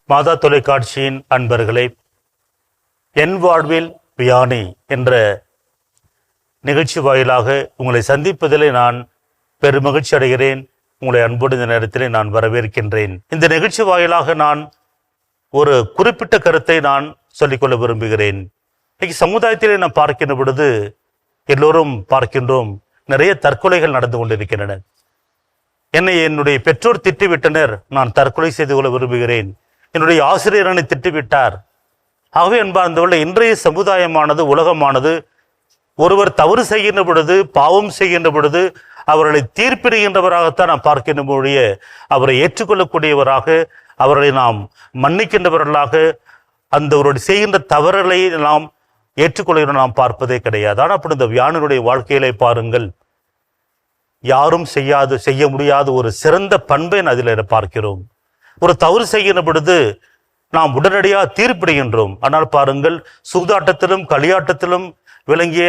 மாதா தொலைக்காட்சியின் அன்பர்களே, என் வாழ்வில் வியானி என்ற நிகழ்ச்சி வாயிலாக உங்களை சந்திப்பதிலே நான் பெருமகிழ்ச்சி அடைகிறேன். உங்களை அன்போடு இந்த நேரத்திலே நான் வரவேற்கின்றேன். இந்த நிகழ்ச்சி வாயிலாக நான் ஒரு குறிப்பிட்ட கருத்தை நான் சொல்லிக்கொள்ள விரும்புகிறேன். இன்னைக்கு சமுதாயத்திலே நான் பார்க்கின்ற பொழுது எல்லோரும் பார்க்கின்றோம், நிறைய தற்கொலைகள் நடந்து கொண்டிருக்கின்றன. என்னை என்னுடைய பெற்றோர் திட்டிவிட்டனர், நான் தற்கொலை செய்து கொள்ள விரும்புகிறேன். என்னுடைய ஆசிரியர் என்னை திட்டிவிட்டார். ஆகவே என்பார்ந்தவர்கள், இன்றைய சமுதாயமானது, உலகமானது, ஒருவர் தவறு செய்கின்ற பொழுது, பாவம் செய்கின்ற பொழுது அவர்களை தீர்ப்பிடுகின்றவராகத்தான் நாம் பார்க்கின்ற மொழிய அவரை ஏற்றுக்கொள்ளக்கூடியவராக, அவர்களை நாம் மன்னிக்கின்றவர்களாக, அந்தவருடைய செய்கின்ற தவறுகளை நாம் ஏற்றுக்கொள்கிற நாம் பார்ப்பதே கிடையாது. ஆனால் அப்படி இந்த வியானினுடைய வாழ்க்கையிலே பாருங்கள், யாரும் செய்ய முடியாத ஒரு சிறந்த பண்பை அதில் பார்க்கிறோம். ஒரு தவறு செய்கின்ற பொழுது நாம் உடனடியாக தீர்ப்பிடுகின்றோம். ஆனால் பாருங்கள், சூதாட்டத்திலும் களியாட்டத்திலும் விளங்கிய,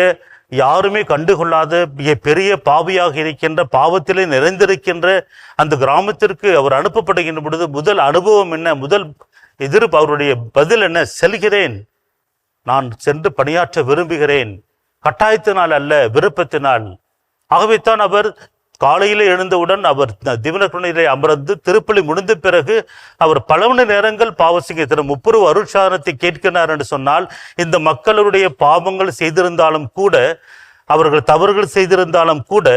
யாருமே கண்டுகொள்ளாத மிக பெரிய பாவியாக இருக்கின்ற, பாவத்திலே நிறைந்திருக்கின்ற அந்த கிராமத்திற்கு அவர் அனுப்பப்படுகின்ற பொழுது முதல் அனுபவம் என்ன, முதல் அவருடைய பதில் என்ன? செல்கிறேன், நான் சென்று பணியாற்ற விரும்புகிறேன், கட்டாயத்தினால் அல்ல, விருப்பத்தினால். ஆகவே தான் அவர் காலையிலே எழுந்தவுடன் அவர் திவனக்குணையிலே அமர்ந்து திருப்பலி முடிந்த பிறகு அவர் பல மணி நேரங்கள் பாவசிங்க திரு முப்புரவு அருட்சாதனத்தை கேட்கிறார் என்று சொன்னால், இந்த மக்களுடைய பாவங்கள் செய்திருந்தாலும் கூட, அவர்கள் தவறுகள் செய்திருந்தாலும் கூட,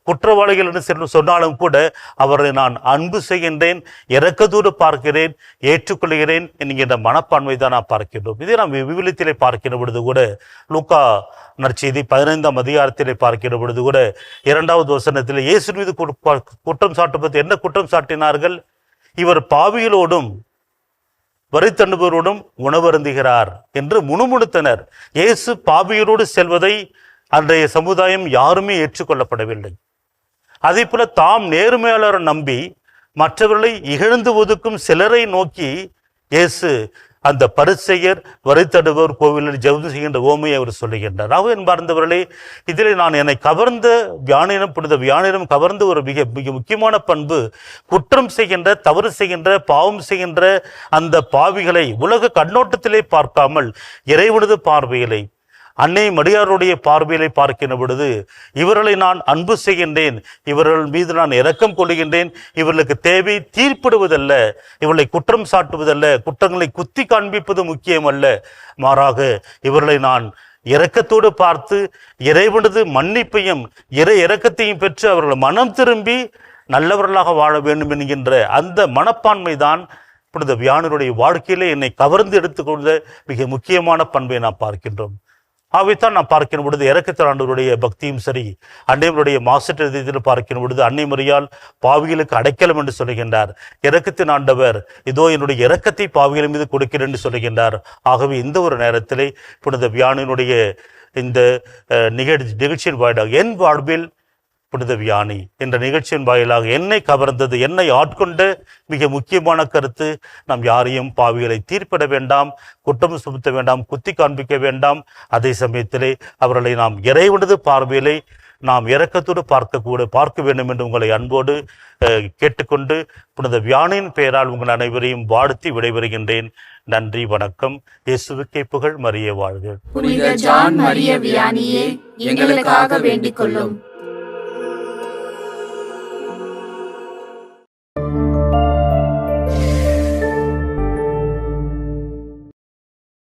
குற்றவாளிகள் என்று சொன்னாலும் கூட, அவரை நான் அன்பு செய்கின்றேன், இரக்கத்தோடு பார்க்கிறேன், ஏற்றுக்கொள்கிறேன் என்கின்ற மனப்பான்மை தான் நான் பார்க்கின்றோம். இதை நாம் விவிலியத்திலே பார்க்கிற பொழுது கூட, லூக்கா நற்செய்தி 15ஆம் அதிகாரத்திலே பார்க்கிற பொழுது கூட 2வது வசனத்தில் இயேசு மீது குற்றம் சாட்டுவது என்ன குற்றம் சாட்டினார்கள்? இவர் பாவிகளோடும் வரி தண்டுபவரோடும் உணவருந்துகிறார் என்று முணுமுணுத்தனர். இயேசு பாவிகளோடு செல்வதை அன்றைய சமுதாயம் யாருமே ஏற்றுக்கொள்ளப்படவில்லை. அதே போல தாம் நேர்மையாளர் நம்பி மற்றவர்களை இகழ்ந்து ஒதுக்கும் சிலரை நோக்கி இயேசு அந்த பரிசேயர் வரி தண்டுபவர் கோவிலில் ஜெபம் செய்கின்ற ஓமையை அவர் சொல்லுகின்றார். ஆக என்பார்ந்தவர்களே, இதில் நான் என்னை கவர்ந்த வியானினம் புனித வியானினம் கவர்ந்த ஒரு மிக மிக முக்கியமான பண்பு, குற்றம் செய்கின்ற, தவறு செய்கின்ற, பாவம் செய்கின்ற அந்த பாவிகளை உலக கண்ணோட்டத்திலே பார்க்காமல் இறைவனது பார்வையிலே, அன்னை மரியாருடைய பார்வையிலே பார்க்கின்ற பொழுது, இவர்களை நான் அன்பு செய்கின்றேன், இவர்கள் மீது நான் இரக்கம் கொள்கின்றேன், இவர்களுக்கு தேவை தீர்ப்பிடுவதல்ல, இவர்களை குற்றம் சாட்டுவதல்ல, குற்றங்களை குத்தி காண்பிப்பது முக்கியமல்ல, மாறாக இவர்களை நான் இரக்கத்தோடு பார்த்து இறைவனது மன்னிப்பையும் இரக்கத்தையும் பெற்று அவர்கள் மனம் திரும்பி நல்லவர்களாக வாழ வேண்டும் என்கின்ற அந்த மனப்பான்மை தான் புனித வியானினுடைய வாழ்க்கையிலே என்னை கவர்ந்து எடுத்துக்கொண்ட மிக முக்கியமான பண்பை நாம் பார்க்கின்றோம். ஆகவேத்தான் நாம் பார்க்கிற பொழுது இரக்கத்தில் ஆண்டவருடைய பக்தியும் சரி, அன்னையருடைய மாசற்ற பார்க்கிற பொழுது அன்னை மரியாள் பாவிகளுக்கு அடைக்கலம் என்று சொல்லுகின்றார். இரக்கத்தின் ஆண்டவர் இதோ என்னுடைய இரக்கத்தை பாவிகள் மீது கொடுக்கிறேன் என்று சொல்லுகின்றார். ஆகவே இந்த ஒரு நேரத்திலே புனித வியானினுடைய இந்த நிகழ்ச்சியின் வாயிலாக என் வாழ்வில் புனித வியானி என்ற நிகழ்ச்சியின் வாயிலாக என்னை கவர்ந்தது, என்னை ஆட்கொண்ட மிக முக்கியமான கருத்து, நாம் யாரையும் பாவிகளை தீர்ப்பிட வேண்டாம், குற்றம் சுமத்த வேண்டாம், குத்தி காண்பிக்க வேண்டாம். அதே சமயத்திலே அவர்களை நாம் இறைவனது பார்வையிலே நாம் இரக்கத்தோடு பார்க்க வேண்டும் என்று உங்களை அன்போடு கேட்டுக்கொண்டு புனித வியானின் பெயரால் உங்கள் அனைவரையும் வாழ்த்தி விடைபெறுகின்றேன். நன்றி, வணக்கம். இயேசுவுக்கே புகழ், மரியே வாழ்க. புனித ஜான் மரிய வியானியே எங்களுக்காக வேண்டிக் கொள்ளும்.